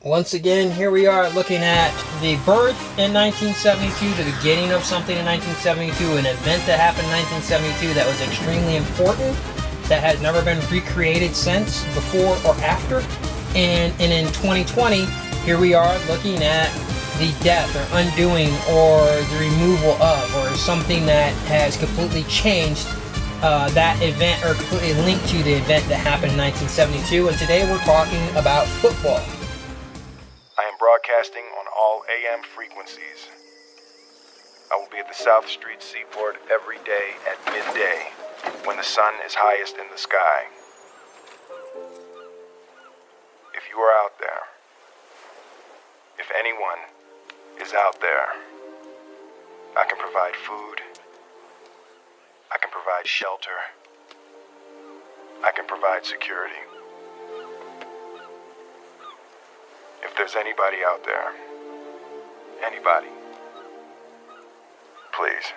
Once again, here we are looking at the birth in 1972, the beginning of something in 1972, an event that happened in 1972 that was extremely important, that has never been recreated since, before or after. And in 2020, here we are looking at the death or undoing or the removal of, or something that has completely changed that event, or completely linked to the event that happened in 1972. And today we're talking about football. I am broadcasting on all AM frequencies. I will be at the South Street Seaport every day at midday when the sun is highest in the sky. If you are out there, if anyone is out there, I can provide food, I can provide shelter, I can provide security. If there's anybody out there, anybody, please,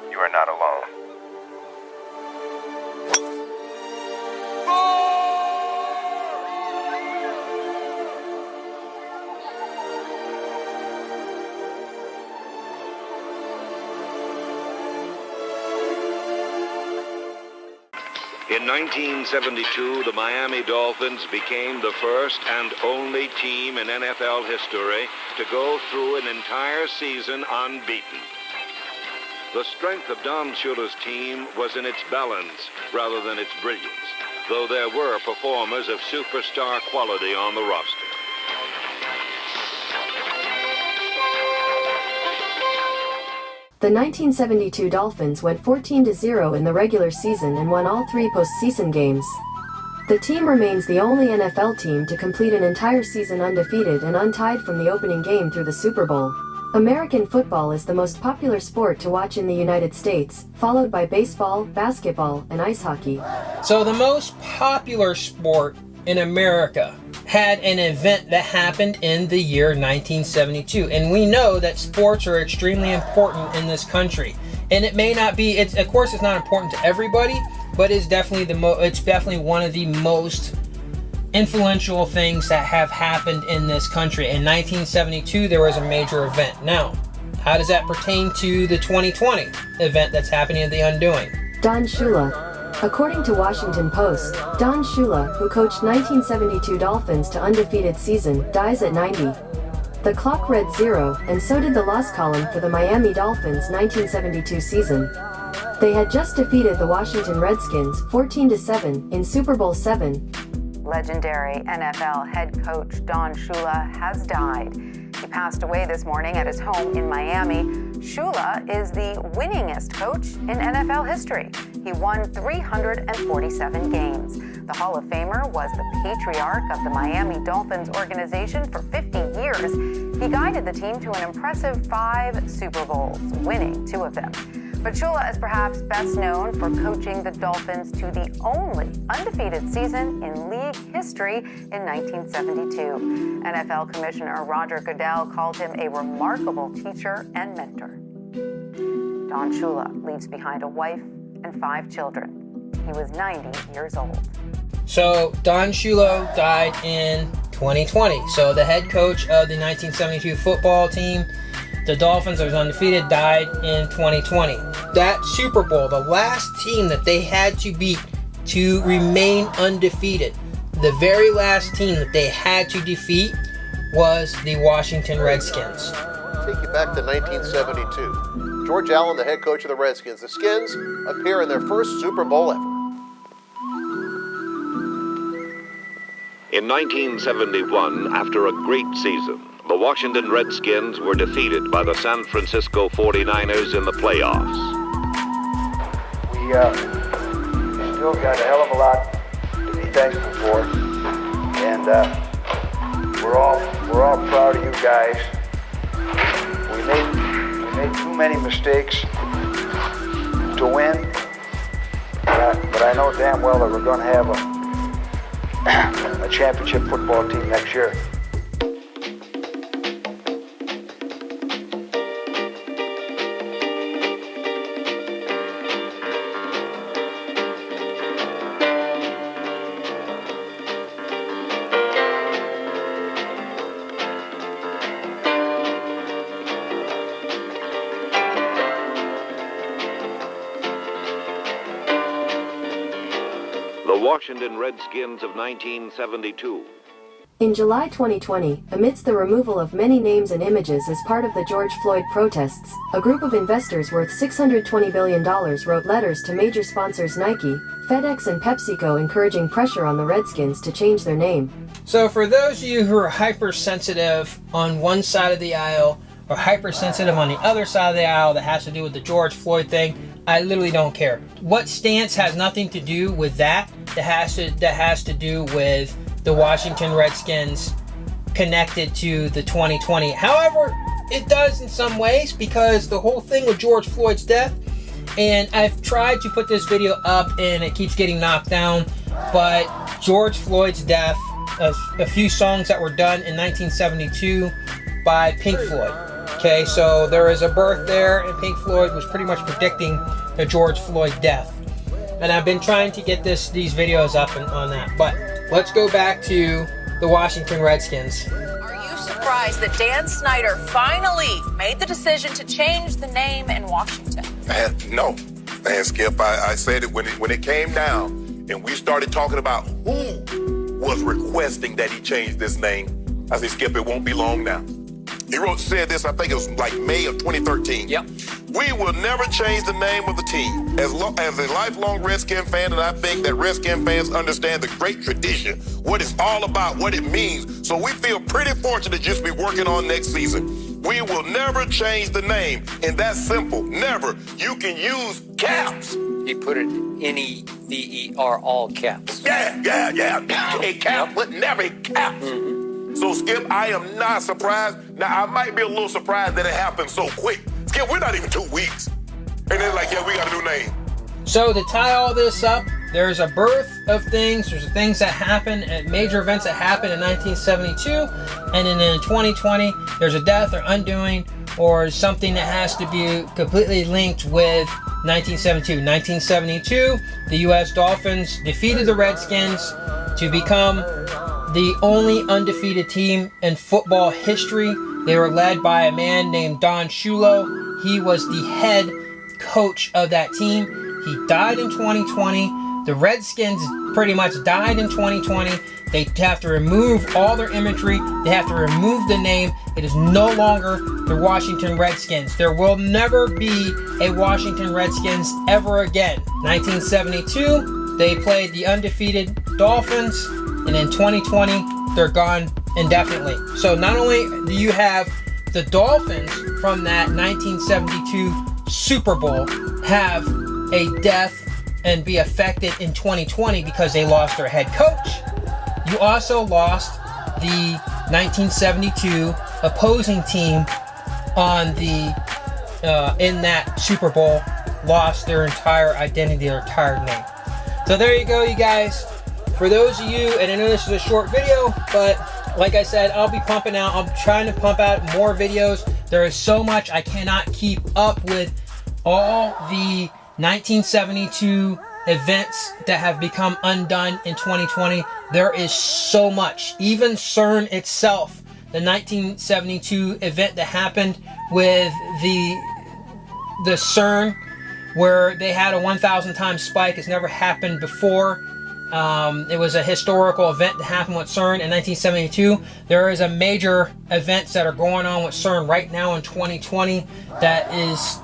you are not alone. In 1972, the Miami Dolphins became the first and only team in NFL history to go through an entire season unbeaten. The strength of Don Shula's team was in its balance rather than its brilliance, though there were performers of superstar quality on the roster. The 1972 Dolphins went 14-0 in the regular season and won all three postseason games. The team remains the only NFL team to complete an entire season undefeated and untied from the opening game through the Super Bowl. American football is the most popular sport to watch in the United States, followed by baseball, basketball, and ice hockey. So the most popular sport in America had an event that happened in the year 1972. And we know that sports are extremely important in this country. And it may not be, of course it's not important to everybody, but it's definitely it's definitely one of the most influential things that have happened in this country. In 1972, there was a major event. Now, how does that pertain to the 2020 event that's happening at the Undoing? Don Shula. According to Washington Post, Don Shula, who coached 1972 Dolphins to undefeated season, dies at 90. The clock read 0, and so did the loss column for the Miami Dolphins 1972 season. They had just defeated the Washington Redskins 14-7 in Super Bowl VII. Legendary NFL head coach Don Shula has died. He passed away this morning at his home in Miami. Shula is the winningest coach in NFL history. He won 347 games. The Hall of Famer was the patriarch of the Miami Dolphins organization for 50 years. He guided the team to an impressive 5 Super Bowls, winning 2 of them. But Shula is perhaps best known for coaching the Dolphins to the only undefeated season in league history in 1972. NFL Commissioner Roger Goodell called him a remarkable teacher and mentor. Don Shula leaves behind a wife and 5 children. He was 90 years old. So Don Shula died in 2020. So the head coach of the 1972 football team, the Dolphins, that was undefeated, died in 2020. That Super Bowl, the last team that they had to beat to remain undefeated, the very last team that they had to defeat was the Washington Redskins. Take you back to 1972. George Allen, the head coach of the Redskins. The Skins appear in their first Super Bowl ever. In 1971, after a great season, the Washington Redskins were defeated by the San Francisco 49ers in the playoffs. We still got a hell of a lot to be thankful for, and we're all proud of you guys. We made too many mistakes to win, but I know damn well that we're going to have a championship football team next year. Washington Redskins of 1972. In July 2020, amidst the removal of many names and images as part of the George Floyd protests, a group of investors worth $620 billion wrote letters to major sponsors Nike, FedEx and PepsiCo encouraging pressure on the Redskins to change their name. So for those of you who are hypersensitive on one side of the aisle or hypersensitive on the other side of the aisle that has to do with the George Floyd thing, I literally don't care. What stance has nothing to do with that has to do with the Washington Redskins connected to the 2020. However, it does in some ways, because the whole thing with George Floyd's death, and I've tried to put this video up and it keeps getting knocked down, but George Floyd's death, a few songs that were done in 1972 by Pink Floyd. Okay, so there is a birth there, and Pink Floyd was pretty much predicting the George Floyd death. And I've been trying to get these videos up on that, but let's go back to the Washington Redskins. Are you surprised that Dan Snyder finally made the decision to change the name in Washington? No. And Skip, I said it when it came down and we started talking about who was requesting that he change this name. I said, Skip, it won't be long now. He said this, I think it was like May of 2013. Yep. We will never change the name of the team. As a lifelong Redskin fan, and I think that Redskin fans understand the great tradition, what it's all about, what it means. So we feel pretty fortunate to just be working on next season. We will never change the name, and that's simple. Never. You can use caps. He put it N-E-V-E-R, all caps. Yeah. A cap, but never caps. Mm-hmm. So, Skip, I am not surprised. Now, I might be a little surprised that it happened so quick. Skip, we're not even 2 weeks. And they're like, yeah, we got a new name. So to tie all this up, there's a birth of things, there's things that happen, major events that happened in 1972, and then in 2020, there's a death or undoing or something that has to be completely linked with 1972. 1972, the U.S. Dolphins defeated the Redskins to become the only undefeated team in football history. They were led by a man named Don Shula. He was the head coach of that team. He died in 2020. The Redskins pretty much died in 2020. They have to remove all their imagery. They have to remove the name. It is no longer the Washington Redskins. There will never be a Washington Redskins ever again. 1972, they played the undefeated Dolphins. And in 2020, they're gone indefinitely. So not only do you have the Dolphins from that 1972 Super Bowl have a death and be affected in 2020 because they lost their head coach, you also lost the 1972 opposing team on the in that Super Bowl, lost their entire identity, their entire name. So there you go, you guys. For those of you, and I know this is a short video, but like I said, I'll be pumping out. I'm trying to pump out more videos. There is so much I cannot keep up with. All the 1972 events that have become undone in 2020. There is so much. Even CERN itself, the 1972 event that happened with the CERN, where they had a 1,000 times spike. It's never happened before. It was a historical event that happened with CERN in 1972. There is a major events that are going on with CERN right now in 2020 that is,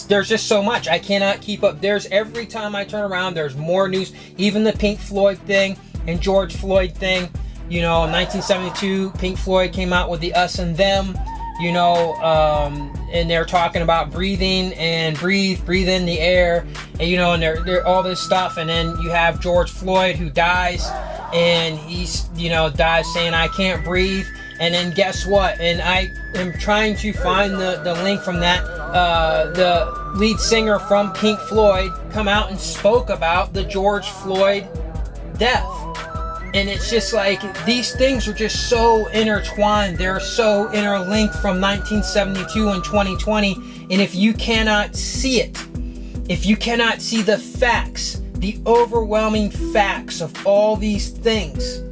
there's just so much. I cannot keep up. Every time I turn around, there's more news. Even the Pink Floyd thing and George Floyd thing. You know, in 1972, Pink Floyd came out with the Us and Them, you know, and they're talking about breathing and breathe in the air, and you know, and they're all this stuff. And then you have George Floyd who dies, and he's, you know, dies saying, I can't breathe. And then guess what? And I am trying to find the link from that. The lead singer from Pink Floyd come out and spoke about the George Floyd death. And it's just like, these things are just so intertwined. They're so interlinked from 1972 and 2020. And if you cannot see it, if you cannot see the facts, the overwhelming facts of all these things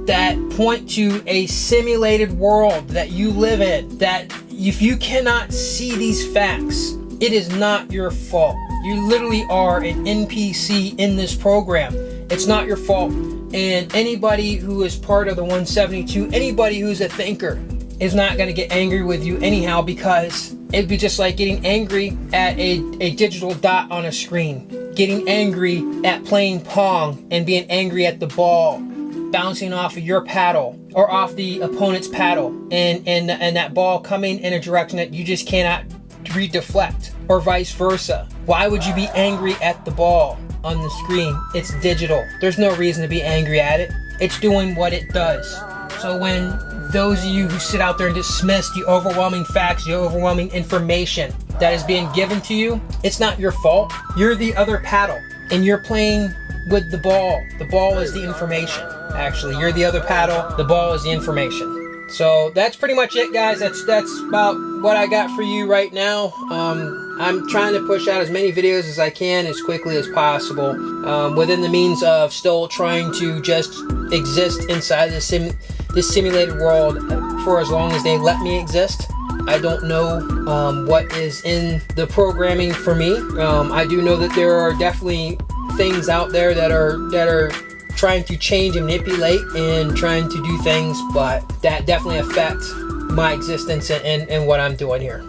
that point to a simulated world that you live in, that if you cannot see these facts, it is not your fault. You literally are an NPC in this program. It's not your fault. And anybody who is part of the 172, anybody who's a thinker, is not going to get angry with you anyhow, because it'd be just like getting angry at a digital dot on a screen. Getting angry at playing Pong and being angry at the ball bouncing off of your paddle or off the opponent's paddle, and that ball coming in a direction that you just cannot redeflect, or vice versa. Why would you be angry at the ball on the screen? It's digital. There's no reason to be angry at it. It's doing what it does. So when those of you who sit out there and dismiss the overwhelming facts, the overwhelming information that is being given to you, it's not your fault. You're the other paddle, and you're playing with the ball. The ball is the information. Actually, you're the other paddle. The ball is the information. So that's pretty much it, guys. That's about what I got for you right now. I'm trying to push out as many videos as I can as quickly as possible, within the means of still trying to just exist inside this simulated world for as long as they let me exist. I don't know what is in the programming for me. I do know that there are definitely things out there that are trying to change and manipulate and trying to do things, but that definitely affect my existence and what I'm doing here.